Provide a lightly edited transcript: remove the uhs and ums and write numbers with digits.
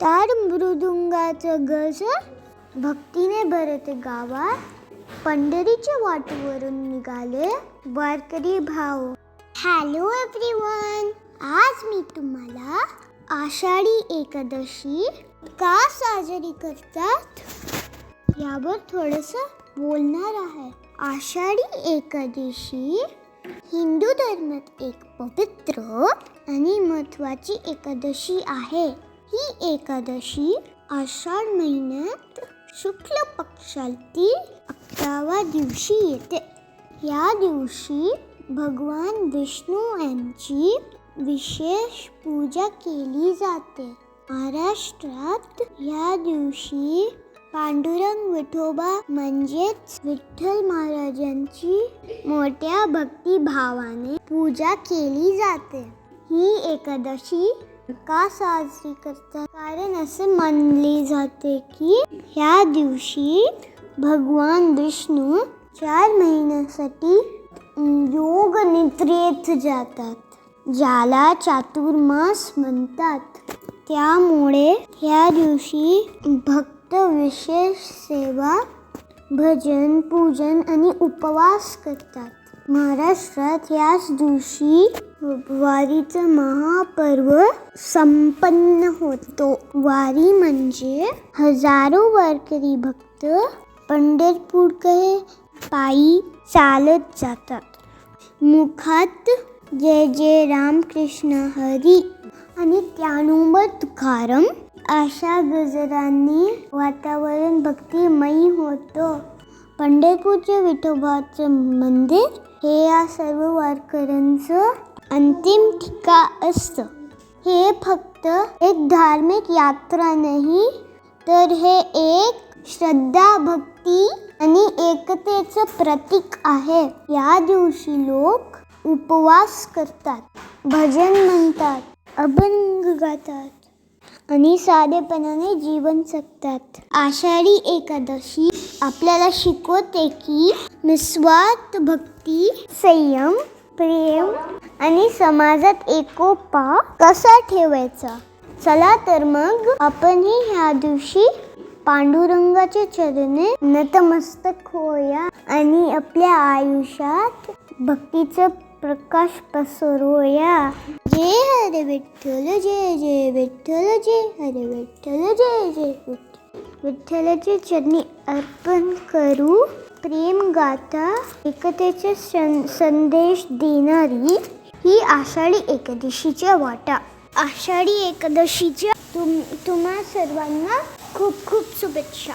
तार मृदुंगाचं गजर भक्तीने भरत गावात. पंढरीच्या वाटेवरून निघाले वारकरी भाव. हॅलो एव्हरीवन, आज मी तुम्हाला आषाढी एकादशी का साजरी करतात यावर थोडंसं बोलणार आहे. आषाढी एकादशी हिंदू धर्मात एक पवित्र आणि महत्त्वाची एकादशी आहे. ही एकादशी आषाढ महिन्यात शुक्ल पक्षातील 11व्या दिवशी येते. या दिवशी भगवान विष्णू यांची विशेष पूजा केली जाते. महाराष्ट्रात या दिवशी पांडुरंग विठोबा म्हणजेच विठ्ठल महाराजांची मोठ्या भक्तिभावाने पूजा केली जाते. ही एकादशी का साजरी करतात? कारण असे मानले जाते की ह्या दिवशी भगवान विष्णू 4 महिन्यासाठी योग निद्रेत जातात, ज्याला चातुर्मास म्हणतात. त्यामुळे ह्या दिवशी भक्त विशेष सेवा, भजन, पूजन आणि उपवास करतात. महाराष्ट्रात याच दिवशी वारीचं महापर्व संपन्न होतो. वारी म्हणजे हजारो वारकरी भक्त पंढरपूरकडे पायी चालत जातात. मुखात जय जय रामकृष्ण हरी आणि त्यानुसार तुकाराम अशा गजरांनी वातावरण भक्तिमयी होतं. पंढरपूरचे विठोबाचं मंदिर हे या सर्व वारकऱ्यांचं अंतिम ठिकाण असतं. हे फक्त एक धार्मिक यात्रा नाही, तर हे एक श्रद्धा, भक्ती आणि एकतेचं प्रतीक आहे. या दिवशी लोक उपवास करतात, भजन म्हणतात, अभंग गातात आणि साधेपणाने जीवन जगतात. आषाढी एकादशी आपल्याला शिकवते की निस्वार्थ भक्ती, संयम, प्रेम आणि समाजात एकोपा कसा ठेवायचा. चला तर मग आपणही ह्या दिवशी पांडुरंगाच्या चरणी नतमस्तक होऊया आणि आपल्या आयुष्यात भक्तीचा प्रकाश पसरवूया. जय हरे विठ्ठल, जय जय विठ्ठल, जय हरे विठ्ठल, जय जय विठ्ठल. विठ्ठलाच्या चरणी अर्पण करू. प्रेम गाथा, एकतेचे संदेश देणारी ही आषाढी एकादशीच्या वाटा. आषाढी एकादशीच्या तुम्हा सर्वांना खूप खूप शुभेच्छा.